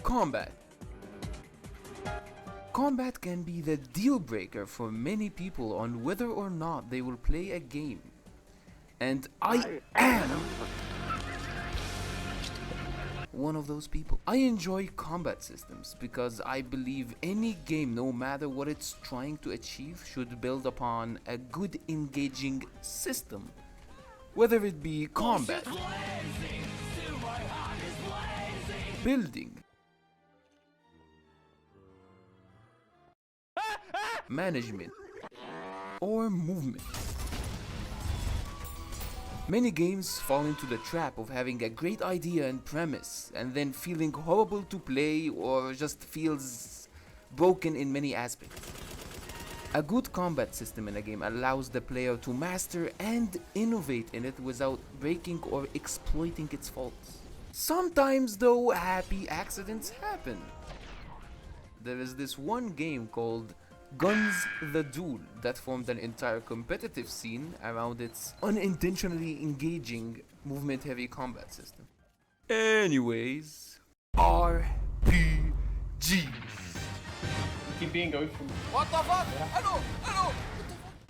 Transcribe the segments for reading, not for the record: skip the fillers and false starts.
Combat. Combat can be the deal breaker for many people on whether or not they will play a game. And I am one of those people. I enjoy combat systems because I believe any game, no matter what it's trying to achieve, should build upon a good engaging system. Whether it be combat, building, management, or movement. Many games fall into the trap of having a great idea and premise and then feeling horrible to play or just feels broken in many aspects. A good combat system in a game allows the player to master and innovate in it without breaking or exploiting its faults. Sometimes though, happy accidents happen. There is this one game called Guns the Duel that formed an entire competitive scene around its unintentionally engaging movement-heavy combat system. Anyways, RPGs. Keep being going from. What the fuck? Hello!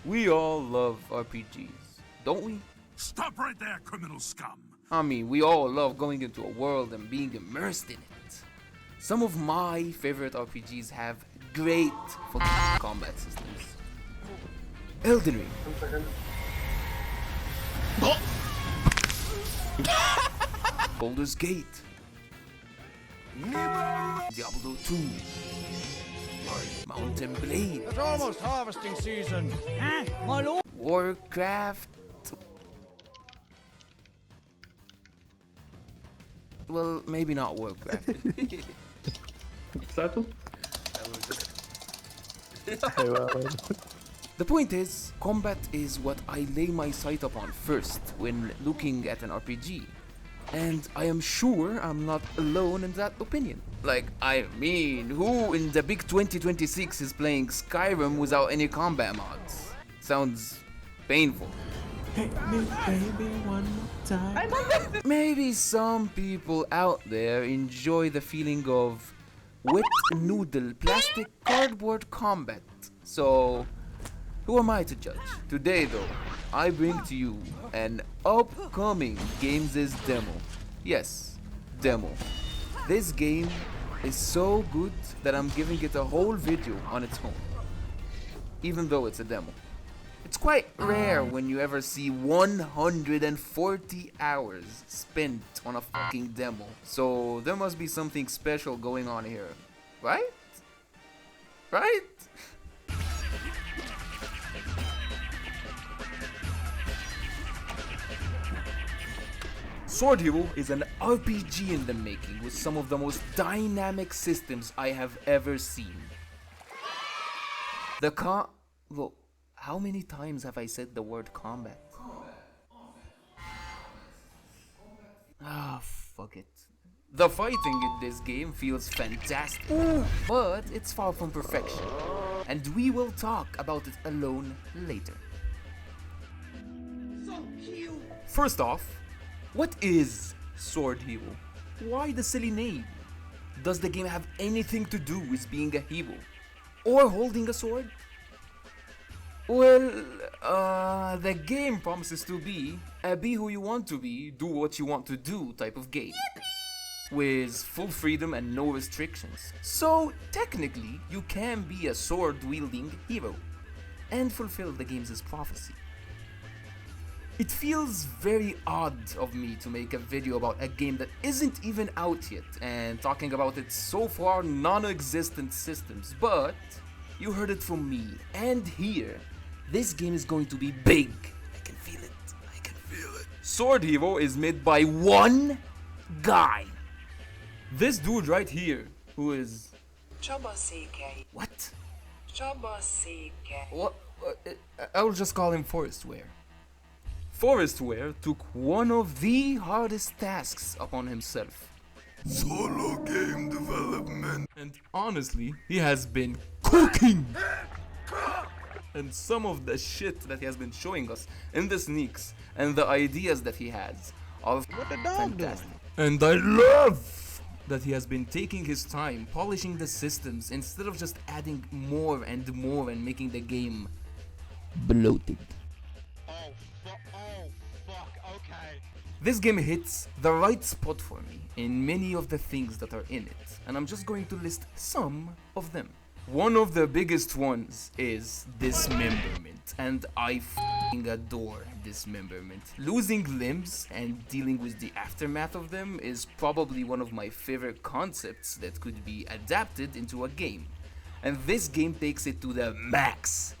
We all love RPGs, don't we? Stop right there, criminal scum! I mean, we all love going into a world and being immersed in it. Some of my favorite RPGs have great fucking combat systems. Elden Ring. Baldur's Gate. Diablo 2. Mountain Blade. It's almost harvesting season. Huh? My lord? Warcraft. Well, maybe not Warcraft. Subtle? The point is, combat is what I lay my sight upon first when looking at an RPG. And I am sure I'm not alone in that opinion. Like, I mean, who in the big 2026 is playing Skyrim without any combat mods? Sounds painful. Hit me, baby, one more time. Maybe some people out there enjoy the feeling of wet noodle plastic cardboard combat. So, who am I to judge? Today though, I bring to you an upcoming games' demo. Yes, demo. This game is so good that I'm giving it a whole video on its own. Even though it's a demo. It's quite rare when you ever see 140 hours spent on a fucking demo. So there must be something special going on here. Right? Right? Swordhero is an RPG in the making with some of the most dynamic systems I have ever seen. Well, how many times have I said the word combat? Ah, fuck it. The fighting in this game feels fantastic, but it's far from perfection. And we will talk about it alone later. First off, what is Swordhero? Why the silly name? Does the game have anything to do with being a hero? Or holding a sword? Well, the game promises to be a be who you want to be, do what you want to do type of game. With full freedom and no restrictions. So, technically, you can be a sword-wielding hero and fulfill the game's prophecy. It feels very odd of me to make a video about a game that isn't even out yet and talking about its so far non-existent systems, but you heard it from me, and here, this game is going to be big. I can feel it. Swordhero is made by one guy. This dude right here, who is... What? What? I will just call him Forestware. Forestware took one of the hardest tasks upon himself. Solo game development. And honestly, he has been cooking. And some of the shit that he has been showing us in the sneaks and the ideas that he has are What the dog doing? fantastic. And I love that he has been taking his time polishing the systems instead of just adding more and more and making the game bloated. Oh fuck, okay. This game hits the right spot for me in many of the things that are in it, and I'm just going to list some of them. One of the biggest ones is dismemberment, and I f***ing adore dismemberment. Losing limbs and dealing with the aftermath of them is probably one of my favorite concepts that could be adapted into a game, and this game takes it to the max.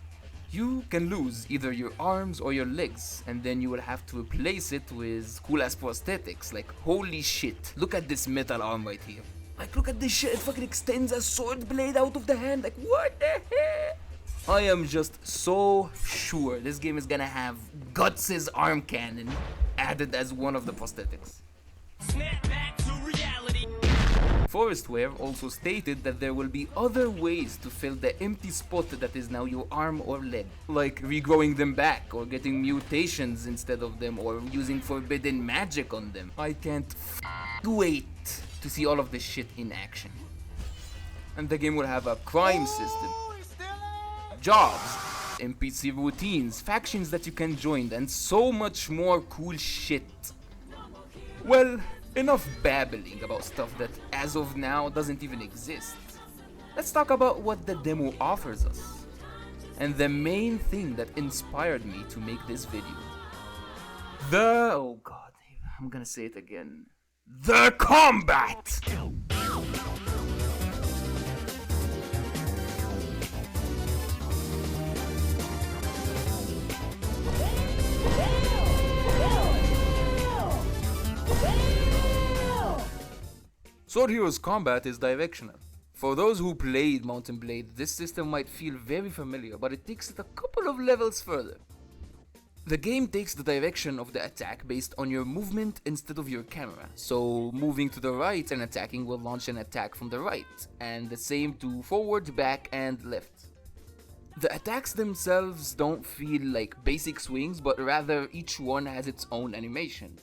You can lose either your arms or your legs, and then you will have to replace it with cool ass prosthetics. Like, holy shit, look at this metal arm right here. Like, look at this shit, it fucking extends a sword blade out of the hand. Like, what the heck? I am just so sure this game is gonna have Guts' arm cannon added as one of the prosthetics. Snap back to reality. Forestware also stated that there will be other ways to fill the empty spot that is now your arm or leg, like regrowing them back, or getting mutations instead of them, or using forbidden magic on them. I can't wait to see all of this shit in action. And the game will have a crime system, jobs, NPC routines, factions that you can join, and so much more cool shit. Well, enough babbling about stuff that as of now doesn't even exist. Let's talk about what the demo offers us, and the main thing that inspired me to make this video. Oh god, I'm gonna say it again. The combat! Sword Hero's combat is directional. For those who played Mount & Blade, this system might feel very familiar, but it takes it a couple of levels further. The game takes the direction of the attack based on your movement instead of your camera, so moving to the right and attacking will launch an attack from the right, and the same to forward, back, and left. The attacks themselves don't feel like basic swings, but rather each one has its own animation.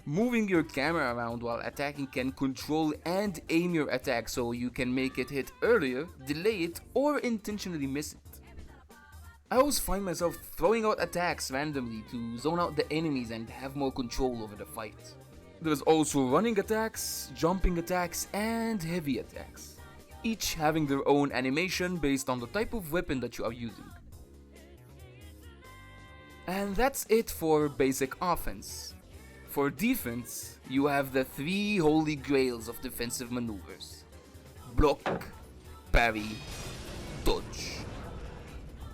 Moving your camera around while attacking can control and aim your attack so you can make it hit earlier, delay it, or intentionally miss it. I always find myself throwing out attacks randomly to zone out the enemies and have more control over the fight. There's also running attacks, jumping attacks, and heavy attacks, each having their own animation based on the type of weapon that you are using. And that's it for basic offense. For defense, you have the three holy grails of defensive maneuvers: block, parry, dodge.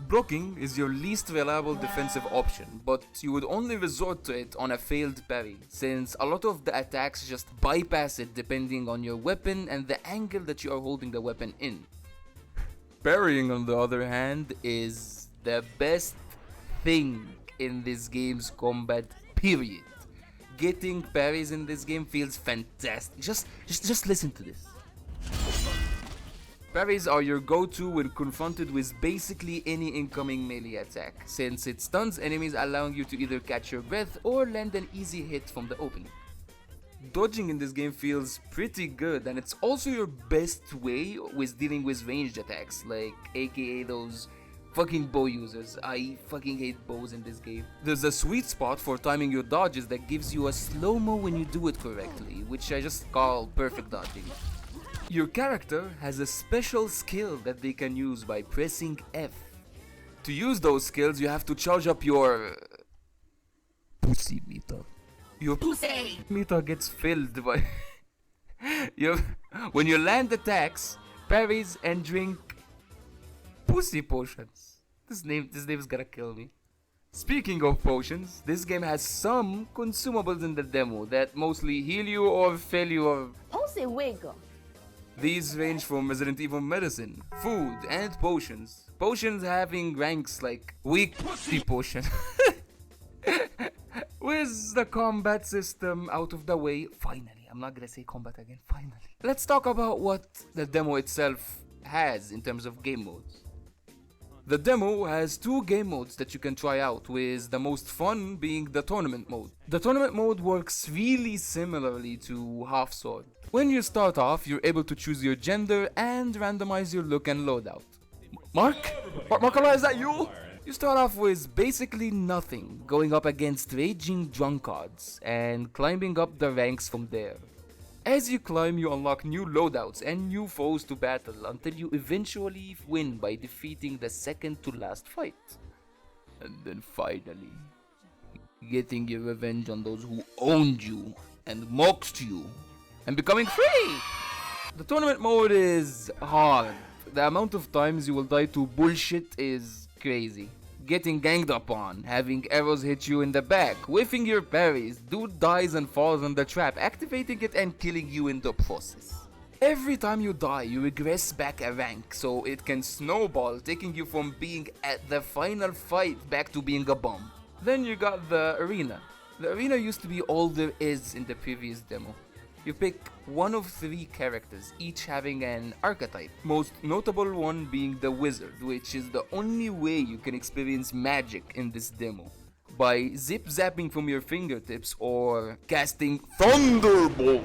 Blocking is your least reliable defensive option, but you would only resort to it on a failed parry, since a lot of the attacks just bypass it depending on your weapon and the angle that you are holding the weapon in. Parrying, on the other hand, is the best thing in this game's combat, period. Getting parries in this game feels fantastic. Just listen to this. Parries are your go-to when confronted with basically any incoming melee attack, since it stuns enemies, allowing you to either catch your breath or land an easy hit from the opening. Dodging in this game feels pretty good, and it's also your best way with dealing with ranged attacks, like aka those fucking bow users. I fucking hate bows in this game. There's a sweet spot for timing your dodges that gives you a slow-mo when you do it correctly, which I just call perfect dodging. Your character has a special skill that they can use by pressing F. To use those skills, you have to charge up your pussy meter. Your pussy meter gets filled by when you land attacks, parries, and drink pussy potions. This name is gonna kill me. Speaking of potions, this game has some consumables in the demo that mostly heal you or fail you or... Pussy wiggle. These range from Resident Evil medicine, food, and potions. Potions having ranks like weak pussy potion. With the combat system out of the way, finally, I'm not gonna say combat again, finally. Let's talk about what the demo itself has in terms of game modes. The demo has two game modes that you can try out, with the most fun being the tournament mode. The tournament mode works really similarly to Half Sword. When you start off, you're able to choose your gender and randomize your look and loadout. Mark? Markala, is that you? You start off with basically nothing, going up against raging drunkards and climbing up the ranks from there. As you climb, you unlock new loadouts and new foes to battle until you eventually win by defeating the second to last fight. And then finally, getting your revenge on those who owned you and mocked you and becoming free! The tournament mode is hard. The amount of times you will die to bullshit is crazy. Getting ganged up on, having arrows hit you in the back, whiffing your parries, dude dies and falls on the trap, activating it and killing you in the process. Every time you die, you regress back a rank, so it can snowball, taking you from being at the final fight back to being a bum. Then you got the arena. The arena used to be all there is in the previous demo. You pick one of three characters, each having an archetype, most notable one being the wizard, which is the only way you can experience magic in this demo, by zip-zapping from your fingertips or casting Thunderbolt.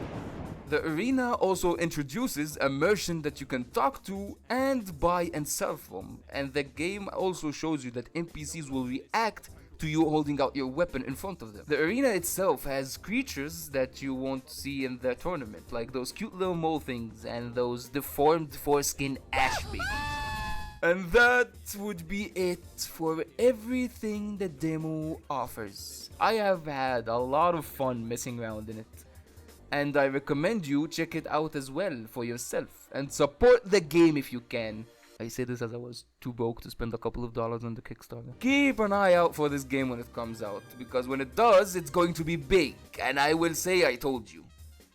The arena also introduces a merchant that you can talk to and buy and sell from, and the game also shows you that NPCs will react to you holding out your weapon in front of them. The arena itself has creatures that you won't see in the tournament, like those cute little mole things and those deformed foreskin ash babies. And that would be it for everything the demo offers. I have had a lot of fun messing around in it, and I recommend you check it out as well for yourself and support the game if you can. I say this as I was too broke to spend a couple of dollars on the Kickstarter. Keep an eye out for this game when it comes out, because when it does, it's going to be big, and I will say I told you.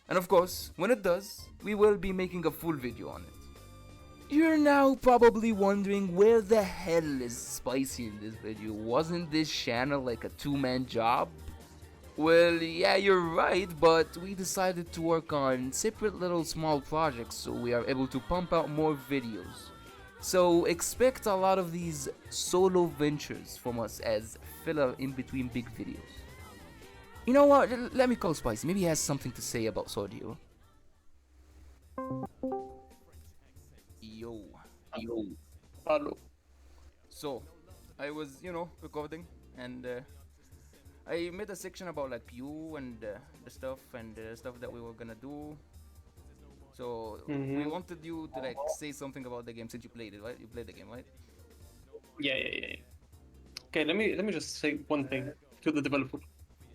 And of course, when it does, we will be making a full video on it. You're now probably wondering where the hell is Spicy in this video? Wasn't this channel like a two-man job? Well, yeah, you're right, but we decided to work on separate little small projects so we are able to pump out more videos. So expect a lot of these solo ventures from us as filler in between big videos. You know what, let me call Spicy, maybe he has something to say about swordhero. Yo. Hello. So, I was, recording, and I made a section about like you and the stuff that we were gonna do. So we wanted you to like say something about the game since you played it, right? You played the game, right? Yeah. Okay, let me just say one thing to the developer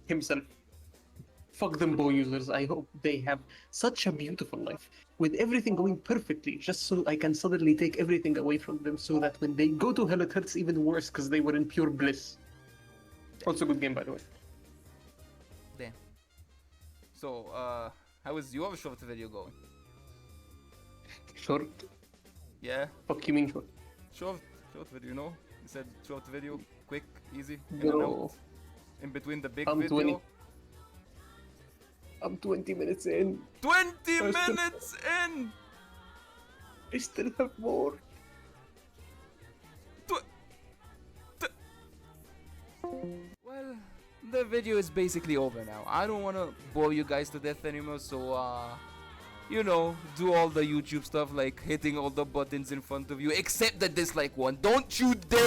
himself. Fuck them bow users. I hope they have such a beautiful life with everything going perfectly, just so I can suddenly take everything away from them, so that when they go to hell it hurts even worse because they were in pure bliss. Also good game, by the way. Damn. So how is your short video going? Short? Yeah, Fuck you mean short? short video, You said short video, quick, easy, in and Bro, out, in between the big I'm video. I'm 20 minutes in. 20 still- minutes in! I still have more. Well, the video is basically over now. I don't want to bore you guys to death anymore, so do all the YouTube stuff like hitting all the buttons in front of you, except the dislike one. Don't you dare!